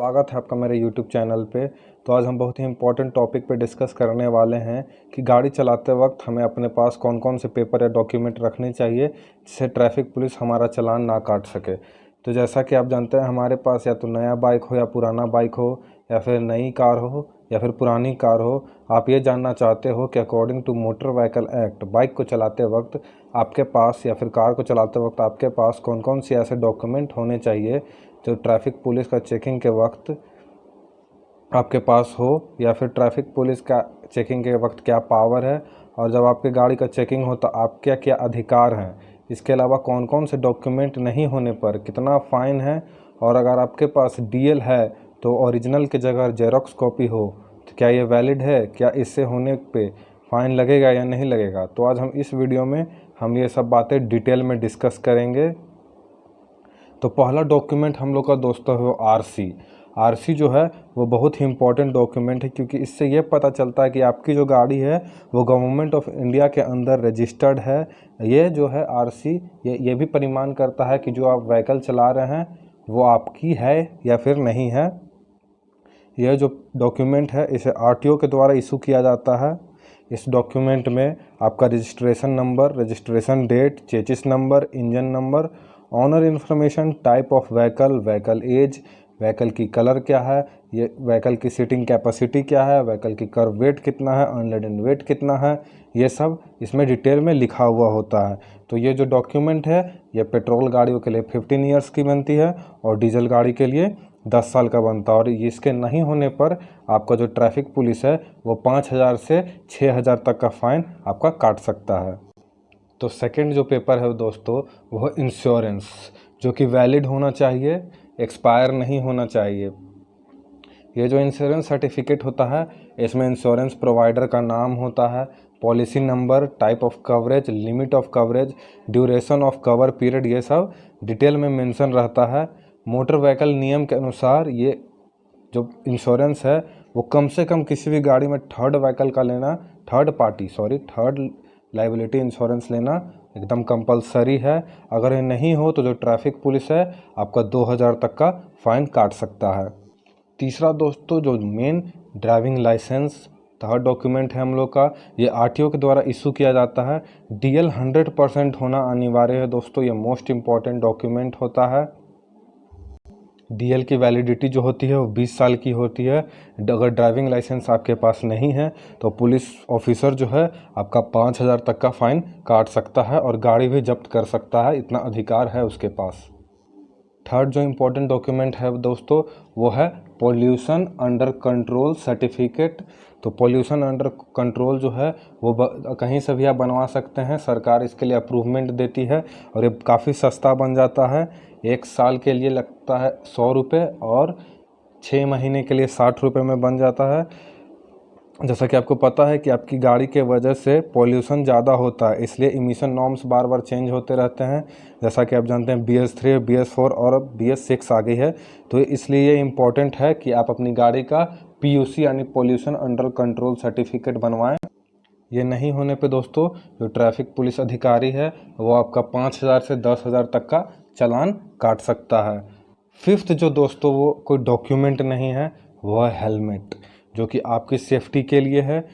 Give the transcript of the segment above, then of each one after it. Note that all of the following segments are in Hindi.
स्वागत है आपका मेरे YouTube चैनल पे। तो आज हम बहुत ही इम्पोर्टेंट टॉपिक पे डिस्कस करने वाले हैं कि गाड़ी चलाते वक्त हमें अपने पास कौन कौन से पेपर या डॉक्यूमेंट रखने चाहिए जिससे ट्रैफिक पुलिस हमारा चालान ना काट सके। तो जैसा कि आप जानते हैं, हमारे पास या तो नया बाइक हो या पुराना बाइक हो, या फिर नई कार हो या फिर पुरानी कार हो, आप ये जानना चाहते हो कि according to motor vehicle act bike को चलाते वक्त आपके पास या फिर कार को चलाते वक्त आपके पास कौन कौन से ऐसे डॉक्यूमेंट होने चाहिए जो ट्रैफिक पुलिस का चेकिंग के वक्त आपके पास हो, या फिर ट्रैफिक पुलिस का चेकिंग के वक्त क्या पावर है, और जब आपकी गाड़ी का चेकिंग हो तो आप क्या क्या अधिकार हैं। इसके अलावा कौन कौन से डॉक्यूमेंट नहीं होने पर कितना फ़ाइन है, और अगर आपके पास डीएल है तो ओरिजिनल की जगह जेरोक्स कॉपी हो तो क्या ये वैलिड है, क्या इससे होने पे फ़ाइन लगेगा या नहीं लगेगा। तो आज हम इस वीडियो में हम ये सब बातें डिटेल में डिस्कस करेंगे। तो पहला डॉक्यूमेंट हम लोग का दोस्तों है वो आरसी जो है वो बहुत ही इम्पोर्टेंट डॉक्यूमेंट है, क्योंकि इससे ये पता चलता है कि आपकी जो गाड़ी है वो गवर्नमेंट ऑफ इंडिया के अंदर रजिस्टर्ड है। ये जो है आरसी ये भी परिमाण करता है कि जो आप व्हीकल चला रहे हैं वो आपकी है या फिर नहीं है। यह जो डॉक्यूमेंट है इसे आरटीओ के द्वारा इशू किया जाता है। इस डॉक्यूमेंट में आपका registration number, registration date, chassis number, engine number, owner information, type of vehicle, vehicle age, vehicle की कलर क्या है, ये व्हीकल की सीटिंग कैपेसिटी क्या है, व्हीकल की कर्व वेट कितना है, अनलेडन वेट कितना है, ये सब इसमें डिटेल में लिखा हुआ होता है। तो ये जो डॉक्यूमेंट है ये पेट्रोल गाड़ियों के लिए 15 ईयर्स की बनती है और डीजल गाड़ी के लिए 10 साल का बनता है। और इसके नहीं होने पर आपका जो ट्रैफिक पुलिस है वो 5,000 से 6,000 तक का फ़ाइन आपका काट सकता है। तो सेकंड जो पेपर है दोस्तों वो है इंश्योरेंस, जो कि वैलिड होना चाहिए, एक्सपायर नहीं होना चाहिए। ये जो इंश्योरेंस सर्टिफिकेट होता है इसमें इंश्योरेंस प्रोवाइडर का नाम होता है, policy number, type of coverage, limit of coverage, duration of cover period, ये सब डिटेल में मेंशन रहता है। मोटर व्हीकल नियम के अनुसार ये जो इंश्योरेंस है वो कम से कम किसी भी गाड़ी में थर्ड व्हीकल का लेना, थर्ड लाइबिलिटी इंश्योरेंस लेना एकदम कंपलसरी है। अगर ये नहीं हो तो जो ट्रैफिक पुलिस है आपका 2,000 तक का फ़ाइन काट सकता है। तीसरा दोस्तों जो main driving licence third document है हम लोग का, ये आरटीओ के द्वारा इशू किया जाता है। डीएल 100% होना अनिवार्य है दोस्तों, ये मोस्ट इम्पॉर्टेंट डॉक्यूमेंट होता है। डीएल की वैलिडिटी जो होती है वो 20 साल की होती है। अगर ड्राइविंग लाइसेंस आपके पास नहीं है तो पुलिस ऑफिसर जो है आपका 5,000 तक का फ़ाइन काट सकता है और गाड़ी भी जब्त कर सकता है, इतना अधिकार है उसके पास। थर्ड जो इम्पोर्टेंट डॉक्यूमेंट है दोस्तों वो है पोल्यूशन अंडर कंट्रोल सर्टिफिकेट। तो पोल्यूशन अंडर कंट्रोल जो है वो कहीं से भी आप बनवा सकते हैं, सरकार इसके लिए अप्रूवमेंट देती है और ये काफ़ी सस्ता बन जाता है। 1 साल के लिए लगता है 100 रुपये और 6 महीने के लिए 60 रुपये में बन जाता है। जैसा कि आपको पता है कि आपकी गाड़ी के वजह से पॉल्यूशन ज़्यादा होता है, इसलिए इमिशन नॉर्म्स बार बार चेंज होते रहते हैं। जैसा कि आप जानते हैं BS3, BS4 और अब BS6 आ गई है। तो इसलिए ये इम्पॉर्टेंट है कि आप अपनी गाड़ी का PUC यानी पोल्यूशन अंडर कंट्रोल सर्टिफिकेट बनवाएं। ये नहीं होने पे दोस्तों जो ट्रैफिक पुलिस अधिकारी है वो आपका 5,000 से 10,000 तक का चालान काट सकता है। फिफ्थ जो दोस्तों वो कोई डॉक्यूमेंट नहीं है वो है हेलमेट, जो कि आपकी सेफ्टी के लिए है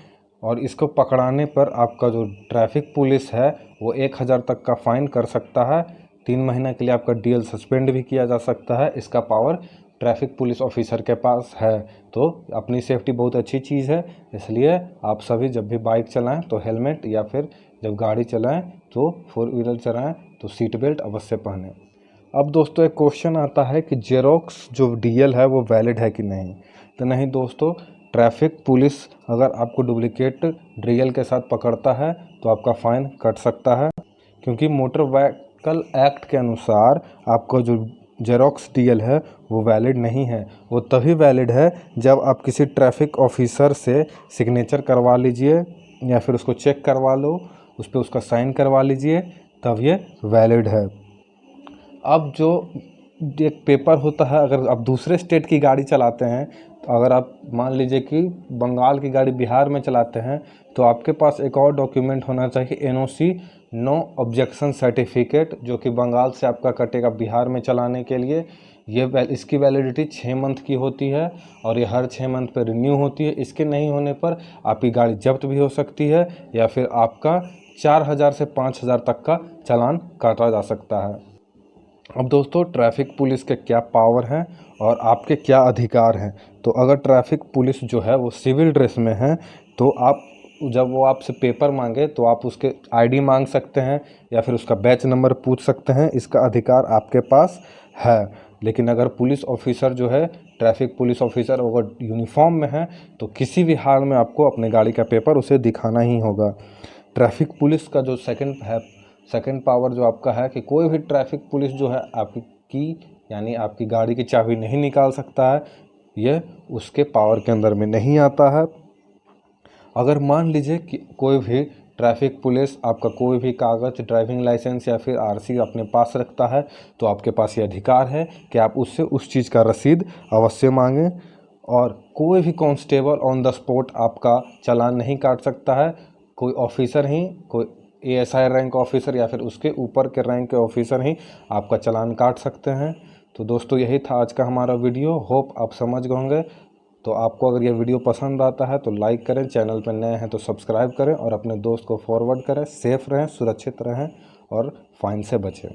और इसको पकड़ाने पर आपका जो ट्रैफिक पुलिस है वो 1,000 तक का फ़ाइन कर सकता है। 3 महीने के लिए आपका डीएल सस्पेंड भी किया जा सकता है। इसका पावर ट्रैफिक पुलिस ऑफिसर के पास है। तो अपनी सेफ्टी बहुत अच्छी चीज़ है, इसलिए आप सभी जब भी बाइक चलाएं तो हेलमेट, या फिर जब गाड़ी चलाएं तो 4 व्हीलर चलाएं तो सीट बेल्ट अवश्य पहनें। अब दोस्तों एक क्वेश्चन आता है कि जेरोक्स जो डीएल है वो वैलिड है कि नहीं। तो नहीं दोस्तों, ट्रैफिक पुलिस अगर आपको डुप्लीकेट डीएल के साथ पकड़ता है तो आपका फ़ाइन कट सकता है, क्योंकि मोटर व्हीकल एक्ट के अनुसार आपका जो जेरोक्स डीएल है वो वैलिड नहीं है। वो तभी वैलिड है जब आप किसी ट्रैफिक ऑफिसर से सिग्नेचर करवा लीजिए या फिर उसको चेक करवा लो, उस पर उसका साइन करवा लीजिए, तब ये वैलिड है। अब जो एक पेपर होता है, अगर आप दूसरे स्टेट की गाड़ी चलाते हैं, तो अगर आप मान लीजिए कि बंगाल की गाड़ी बिहार में चलाते हैं तो आपके पास एक और डॉक्यूमेंट होना चाहिए, NOC नो ऑब्जेक्शन सर्टिफिकेट, जो कि बंगाल से आपका कटेगा बिहार में चलाने के लिए। इसकी वैलिडिटी 6 मंथ की होती है और ये हर 6 मंथ पर रिन्यू होती है। इसके नहीं होने पर आपकी गाड़ी जब्त भी हो सकती है या फिर आपका 4000 से 5000 तक का चालान काटा जा सकता है। अब दोस्तों, ट्रैफिक पुलिस के क्या पावर हैं और आपके क्या अधिकार हैं। तो अगर ट्रैफिक पुलिस जो है वो सिविल ड्रेस में है तो जब वो आपसे पेपर मांगे तो आप उसके आईडी मांग सकते हैं या फिर उसका बैच नंबर पूछ सकते हैं। इसका अधिकार आपके पास है। लेकिन अगर पुलिस ऑफिसर जो है, ट्रैफिक पुलिस ऑफिसर अगर यूनिफॉर्म में है तो किसी भी हाल में आपको अपने गाड़ी का पेपर उसे दिखाना ही होगा। ट्रैफिक पुलिस का जो सेकंड पावर जो आपका है कि कोई भी ट्रैफिक पुलिस जो है आपकी यानी आपकी गाड़ी की चाबी नहीं निकाल सकता है, ये उसके पावर के अंदर में नहीं आता है। अगर मान लीजिए कि कोई भी ट्रैफिक पुलिस आपका कोई भी कागज़, ड्राइविंग लाइसेंस या फिर आरसी अपने पास रखता है तो आपके पास ये अधिकार है कि आप उससे उस चीज़ का रसीद अवश्य मांगें। और कोई भी कांस्टेबल ऑन द स्पॉट आपका चालान नहीं काट सकता है। कोई ऑफिसर ही, कोई एएसआई रैंक ऑफिसर या फिर उसके ऊपर के रैंक के ऑफिसर ही आपका चालान काट सकते हैं। तो दोस्तों, यही था आज का हमारा वीडियो। होप आप समझ गए होंगे। तो आपको अगर यह वीडियो पसंद आता है तो लाइक करें, चैनल पर नए हैं तो सब्सक्राइब करें और अपने दोस्त को फॉरवर्ड करें। सेफ़ रहें, सुरक्षित रहें और फाइन से बचें।